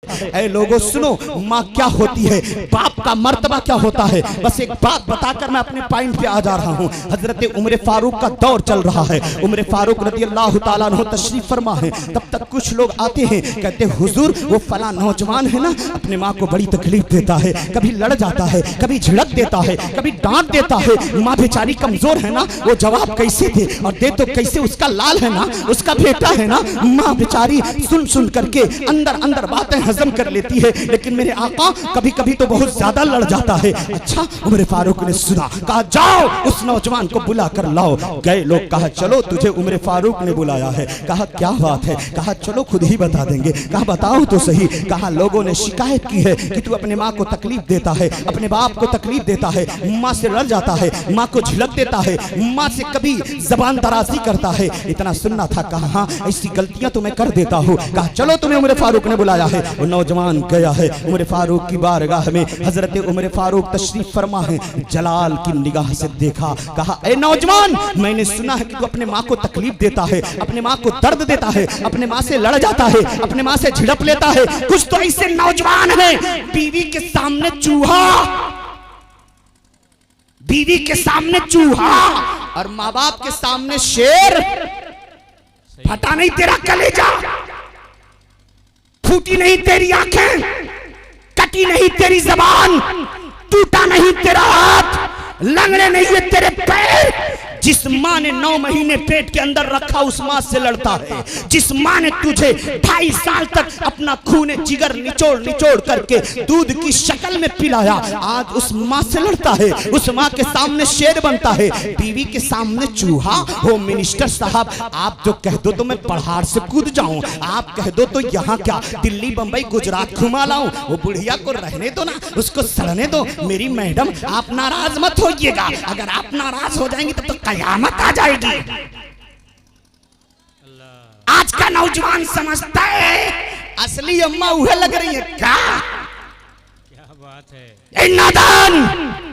ऐ लोगों सुनो, माँ क्या होती है, बाप का मर्तबा क्या होता है। बस एक बात बताकर मैं अपने पॉइंट पे आ जा रहा हूँ। हजरत उमर फारूक का दौर चल रहा है। उमर फारूक रज़ी अल्लाह ताला अन्हु तशरीफ फरमा है। तब तक कुछ लोग आते हैं, कहते हुजूर वो फला नौजवान है ना, अपने माँ को बड़ी तकलीफ देता है, कभी लड़ जाता है, कभी झिड़क देता है, कभी डांट देता है। माँ बेचारी कमजोर है ना, वो जवाब कैसे दे, और दे तो कैसे, उसका लाल है ना, उसका बेटा है ना। माँ बेचारी सुन सुन करके अंदर अंदर बातें हजम कर लेती है, लेकिन मेरे आका कभी कभी तो बहुत ज्यादा लड़ जाता है। अच्छा, उमर फारूक ने सुना, कहा जाओ उस नौजवान को बुला कर लाओ। गए लोग, कहा चलो तुझे उमर फारूक ने बुलाया है। कहा क्या बात है, कहा चलो खुद ही बता देंगे। कहा बताओ तो सही। कहा लोगों ने शिकायत की है कि तू अपने माँ को तकलीफ देता है, अपने बाप को तकलीफ देता है, माँ से लड़ जाता है, माँ को झिड़क देता है, माँ से कभी जबान दराजी करता है। इतना सुनना था। कहा हाँ, ऐसी गलतियां तो मैं कर देता हूँ। कहा चलो तुम्हें उमर फारूक ने बुलाया है। वो नौजवान गया है उमर फारूक की बारगाह में। हजरत उमर फारूक तशरीफ फरमा है। जलाल की निगाह से देखा, कहा ए नौजवान, मैंने सुना है कि तू अपने माँ को तकलीफ देता है, अपने माँ को दर्द देता है, अपने माँ से लड़ जाता है, अपने माँ से झिड़प लेता है। कुछ तो ऐसे नौजवान है, बीवी के सामने चूहा, बीवी के सामने चूहा और माँ बाप के सामने शेर। फटा नहीं तेरा कलेजा, फूटी नहीं तेरी आंखें, कटी नहीं तेरी जबान, टूटा नहीं तेरा हाथ, लंगड़े नहीं है तेरे पैर। जिस माँ ने 9 महीने पेट के अंदर रखा उस माँ से लड़ता है। जिस माँ ने तुझे 2.5 साल तक अपना खून जिगर निचोड़ निचोड़ करके दूध की शक्ल में पिलाया, आज उस माँ से लड़ता है, उस माँ के सामने शेर बनता है, बीवी के सामने चूहा। होम मिनिस्टर साहब, आप जो कह दो तो मैं पहाड़ से कूद जाऊं, आप कह दो तो यहाँ क्या दिल्ली बंबई गुजरात घुमा लाऊं। वो बुढ़िया को रहने दो ना, उसको सड़ने दो। मेरी मैडम आप नाराज मत होइएगा, अगर आप नाराज हो जाएंगे तब तो कयामत आ जाएगी। आज का नौजवान समझता है असली अम्मा उहे लग रही है। क्या बात है, नादान।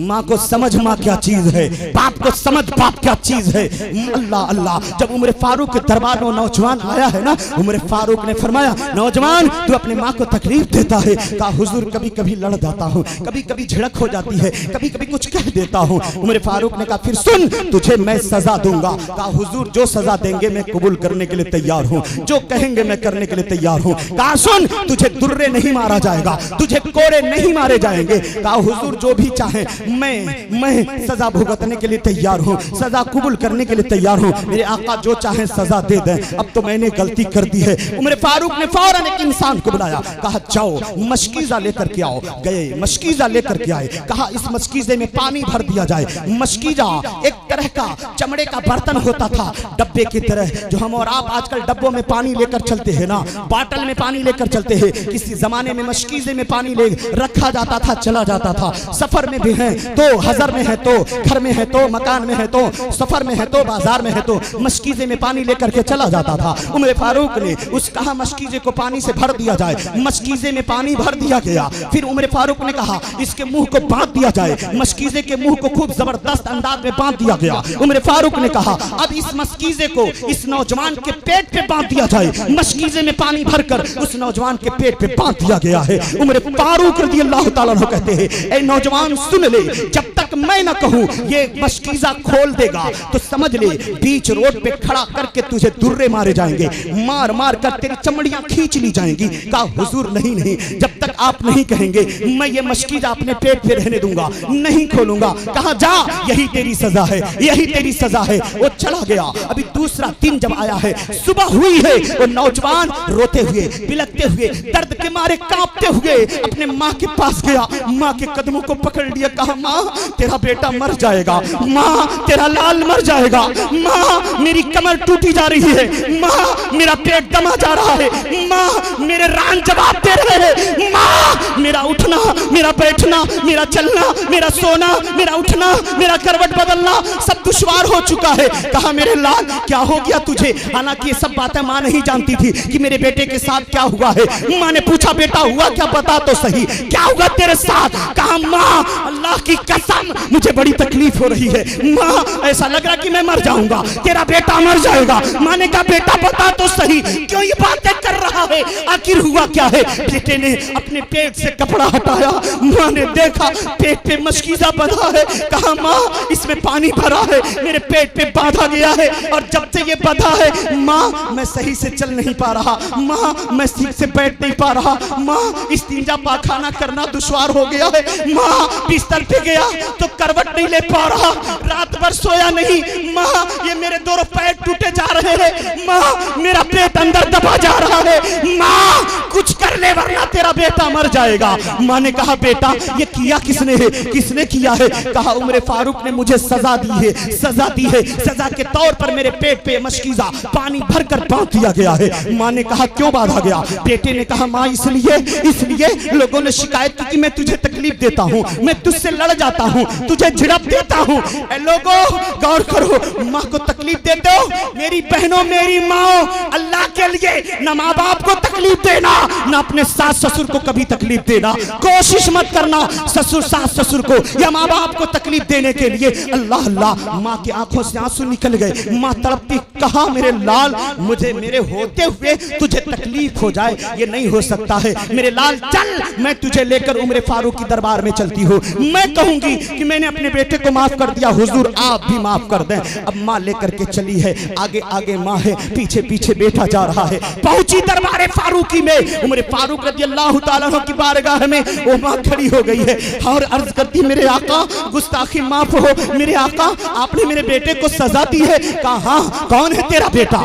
माँ को समझ माँ क्या चीज है, बाप को समझ बाप क्या चीज है। अल्लाह अल्लाह। जब उमर फारूक के दरबार में नौजवान आया है ना, उमर फारूक ने फरमाया नौजवान तू अपने माँ को तकलीफ देता है। कहा हुजूर कभी कभी लड़ जाता हूँ, कभी कभी झिड़क हो जाती है, कभी कभी कुछ कह देता हूँ। उमर फारूक ने कहा फिर सुन, तुझे मैं सजा दूंगा। कहा हुजूर जो सजा देंगे मैं कबूल करने के लिए तैयार हूँ, जो कहेंगे मैं करने के लिए तैयार हूँ। कहा सुन, तुझे दुर्रे नहीं मारा जाएगा, तुझे कोड़े नहीं मारे जाएंगे। कहा हुजूर जो भी चाहे मैं सजा भुगतने के लिए तैयार हूँ, सजा कबूल करने के लिए तैयार हूँ। मेरे आका जो चाहे सजा दे दें, अब तो मैंने गलती कर दी है। उमर फारूक ने फौरन एक इंसान को बुलाया, कहा जाओ मशकीजा लेकर के आओ। गए मशकीजा लेकर के आए। कहा इस मशकीजे में पानी भर दिया जाए। मशकीजा एक तरह का चमड़े का बर्तन होता था, डब्बे की तरह, जो हम और आप आजकल डब्बों में पानी लेकर चलते हैं ना, बाटल में पानी लेकर चलते हैं। किसी जमाने में मशकीजे में पानी ले रखा जाता था, चला जाता था। सफर में भी है तो, हजर में है तो, घर में है तो, मकान में है तो, सफर में है तो, बाजार में है तो, मशकीजे में पानी लेकर के चला जाता था। उमर फारूक ने उस कहा मशकीजे को पानी से भर दिया जाए। मशकीजे में पानी भर दिया गया। फिर उमर फारूक ने कहा इसके मुंह को बांध दिया जाए। मशकीजे के मुंह को खूब जबरदस्त अंदाज में बांध दिया गया। उमर फारूक ने कहा अब इस मशकीजे को इस नौजवान के पेट पे बांध दिया जाए। मशकीजे में पानी भरकर उस नौजवान के पेट पे बांध दिया गया है। उमर फारूक रज़ी अल्लाह ताला अन्हु कहते हैं ऐ नौजवान सुन ले, जब तक मैं ना कहूं ये मशकीजा खोल देगा तो समझ ले बीच रोड पे खड़ा करके तुझे दुर्रे मारे जाएंगे, मार मार कर तेरी चमड़ियां खींच ली जाएंगी। कहा हुजूर नहीं नहीं, जब तक आप नहीं कहेंगे मैं ये मशकीजा अपने पेट पे रहने दूंगा, नहीं खोलूंगा। कहा जा, यही तेरी सजा है, यही तेरी सजा है। वो चला गया। अभी दूसरा दिन जब आया है, सुबह हुई है, वो नौजवान रोते हुए बिलखते हुए दर्द के मारे कांपते हुए अपने माँ के पास गया। माँ के कदमों को पकड़ लिया। कहा माँ तेरा बेटा मर जाएगा, माँ तेरा लाल मर जाएगा, माँ मेरी कमर टूटी जा रही है, माँ मेरा पेट दमा जा रहा है, माँ मेरे रान जवाब दे रहे हैं, माँ मेरा उठना, मेरा बैठना, मेरा चलना, मेरा सोना, मेरा उठना, मेरा करवट बदलना सब दुश्वार हो चुका है। कहा मेरे लाल क्या हो गया तुझे? हालांकि ये सब बातें माँ नहीं जानती थी कि मेरे बेटे के साथ क्या हुआ है। माँ ने पूछा बेटा हुआ क्या, बता तो सही, क्या हुआ तेरे साथ? कहा माँ अल्लाह की कसम मुझे बड़ी तकलीफ हो रही है माँ, ऐसा लग रहा कि मैं मर जाऊंगा, तेरा बेटा मर जाएगा। माँ ने कहा बेटा बता तो सही, क्यों ये बातें कर रहा है, आखिर हुआ क्या है? बेटे ने अपने पेट से कपड़ा हटाया, माँ ने देखा पेट पे मशकीज़ा बंधा है। कहा माँ इसमें पानी भरा है, मेरे पेट पे बांधा गया है और जब से ये बंधा है माँ मैं सही से चल नहीं पा रहा, माँ मैं ठीक से बैठ नहीं पा रहा, माँ इस्तिंजा पाखाना करना दुश्वार हो गया है, माँ बिस्तर पे गया तो करवट नहीं ले पा रहा, रात भर सोया नहीं, माँ ये मेरे दोनों पैर टूटे जा रहे हैं, माँ मेरा पेट अंदर दबा जा रहा है, माँ कुछ कर ले वरना तेरा बेटा मर जाएगा। माँ ने कहा बेटा ये किया किसने है, किसने किया है? कहा उमर फारूक ने मुझे सजा दी है, सजा दी है, सजा के तौर पर मेरे पेट पे मशकीज़ा पानी भरकर बांध दिया गया है। माँ ने कहा क्यों बांधा गया? बेटे ने कहा माँ इसलिए लोगों ने शिकायत की कि मैं तुझे तकलीफ देता हूँ, मैं तुझसे लड़ जाता हूँ, तुझे झिड़प देता हूँ। लोगों गौर करो, माँ को तकलीफ देते हो, मेरी बहनों मेरी माँ, अल्लाह के लिए न माँ बाप को तकलीफ देना न अपने सास ससुर को कभी तकलीफ देना। कोशिश मत करना ससुर सास ससुर को या माँ बाप को तकलीफ देने के लिए। अल्लाह अल्लाह, माँ की आंखों से आंसू निकल गए, माँ तड़पती। कहा मेरे लाल मुझे मेरे होते हुए तुझे तकलीफ हो जाए ये नहीं हो सकता है, मेरे लाल चल मैं तुझे लेकर उमर फारूक की दरबार में चलती हूँ, मैं कहूंगी कि मैंने अपने बेटे को माफ कर दिया, हुजूर आप भी माफ कर दें। अब माँ लेकर के चली है, आगे आगे माँ है, पीछे पीछे बेटा जा रहा है। पहुंची दरबार फारूकी में, उमर फारूक रज़ियल्लाहु ताला अन्हु की बारगाह में वो माँ खड़ी हो गई है और अर्ज करती मेरे आका गुस्ताखी माफ हो, मेरे आका आपने मेरे बेटे को सजा दी है। कहा कौन है तेरा बेटा,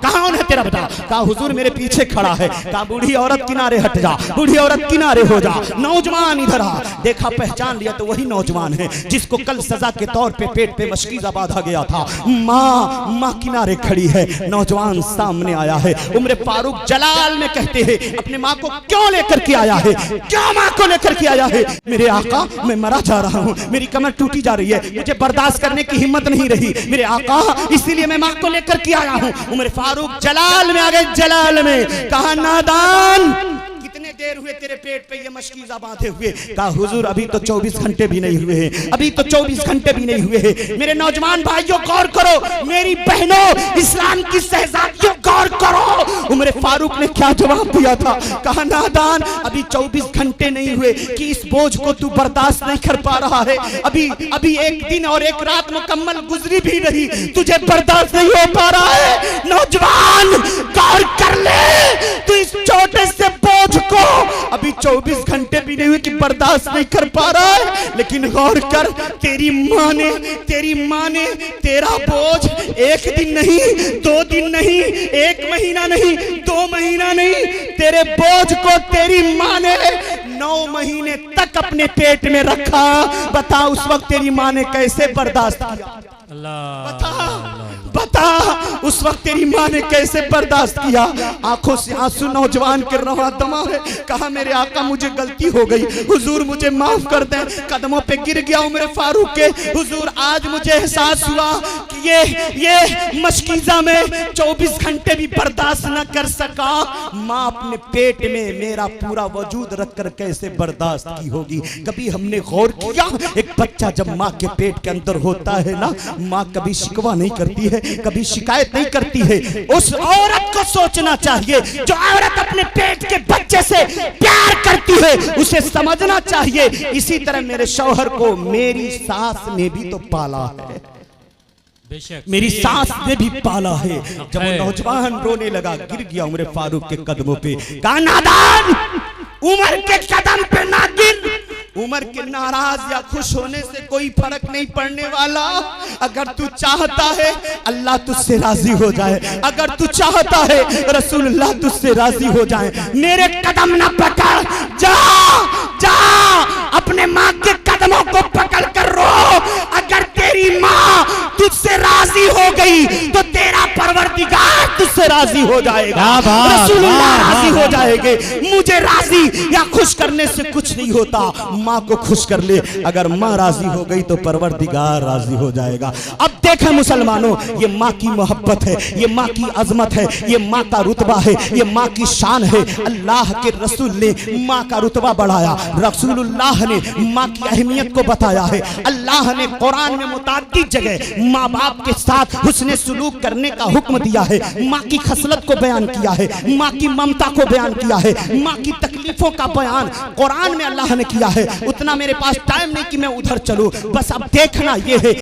कौन है तेरा बेटा? कहा हुजूर मेरे पीछे खड़ा है। कहा बूढ़ी औरत किनारे हट जा, बूढ़ी औरत किनारे हो जा, नौजवान इधर आ। देखा पहचान लिया तो वही नौजवान है जिसको कल सजा के तौर पे पेट पे मशकीज़ा बांधा गया था। माँ किनारे खड़ी है, नौजवान सामने आया है। उमर फारूक जलाल में कहते हैं अपने माँ को क्यों लेकर के आया है, क्यों माँ को लेकर के आया है? मेरे आका मैं मरा जा रहा हूँ, मेरी कमर टूटी जा रही है, मुझे बर्दाश्त करने की हिम्मत नहीं रही मेरे आका, इसीलिए मैं माँ को लेकर के आया हूँ। उमर फारूक जलाल में आ गए, जलाल में। कहा नादान कितने देर हुए तेरे पेट पे ये मशकीज़ा बांधे हुए? कहा हुजूर अभी तो 24 घंटे भी नहीं हुए हैं, अभी तो 24 घंटे भी नहीं हुए हैं। मेरे नौजवान भाइयों गौर करो, मेरी बहनों इस्लाम की शहजादियों गौर करो, उमर फारूक ने क्या जवाब दिया था? कहा नादान अभी 24 घंटे नहीं हुए कि इस बोझ को तू बर्दाश्त नहीं कर पा रहा है, अभी एक दिन और एक रात मुकम्मल गुजरी भी नहीं, तुझे बर्दाश्त नहीं हो पा रहा है। नौजवान गौर कर ले, तू इस छोटे से बोझ को अभी 24 घंटे भी नहीं हुए कि बर्दाश्त नहीं कर पा रहा है, लेकिन गौर कर तेरी माँ ने तेरा बोझ एक दिन नहीं, 2 दिन नहीं, 1 महीना नहीं, 2 महीना नहीं, तेरे बोझ को तेरी माँ ने 9 महीने तक अपने पेट में रखा। बता उस वक्त तेरी माँ ने कैसे बर्दाश्त किया? बता उस वक्त तेरी माँ ने कैसे बर्दाश्त किया? आंखों से आंसू नौजवान के रवा दमा है। कहा मेरे आका मुझे गलती हो गई, हुजूर मुझे माफ कर दें। कदमों पे गिर गया उमर फारूक के, हुजूर आज मुझे एहसास हुआ कि ये मशकीज़ा में 24 घंटे भी बर्दाश्त न कर सका, माँ अपने पेट में मेरा पूरा वजूद रखकर कैसे बर्दाश्त की होगी। कभी हमने गौर किया एक बच्चा जब माँ के पेट के अंदर होता है ना, माँ कभी शिकवा नहीं करती है, कभी शिकायत नहीं करती है। उस औरत को सोचना चाहिए जो औरत अपने पेट के बच्चे से प्यार करती है, उसे समझना चाहिए इसी तरह मेरे शौहर को मेरी सास ने भी तो पाला है, मेरी सास ने भी पाला है। जब वो नौजवान रोने लगा गिर गया उमर फारूक के कदमों पे। कहा नादान उमर के कदम पे ना गिर, उमर के नाराज या खुश होने से कोई फर्क नहीं पड़ने वाला। अगर तू चाहता है अल्लाह तुझसे राजी हो जाए, अगर तू चाहता है रसूलुल्लाह तुझसे राजी हो जाए। मेरे कदम ना पकड़, जा अपने माँ के कदमों को पकड़ कर रो। अगर तेरी माँ तुझसे राजी हो गई तो तेरा परवरदिगार तुझसे से राजी हो जाएगा, रसूलुल्लाह राजी हो जाएंगे। मुझे राजी या खुश करने से कुछ नहीं होता, माँ को खुश कर ले। अगर माँ राजी हो गई तो परवरदिगार राजी हो जाएगा। अब देखें मुसलमानों, ये माँ की मोहब्बत है, ये माँ की अजमत है, ये माँ का रुतबा है, ये माँ की शान है। अल्लाह के रसूल ने माँ का रुतबा बढ़ाया, रसूलुल्लाह ने माँ की अहमियत को बताया है। अल्लाह ने कुरान में मुताद्दिद जगह माँ बाप के साथ हुस्ने सुलूक करने का हुक्म दिया है, माँ की खसलत को बयान किया है, माँ की ममता को बयान किया है, माँ की तकलीफों का बयान कुरान में अल्लाह ने किया है। उतना मेरे पास टाइम नहीं कि मैं उधर चलूं, बस अब देखना ये है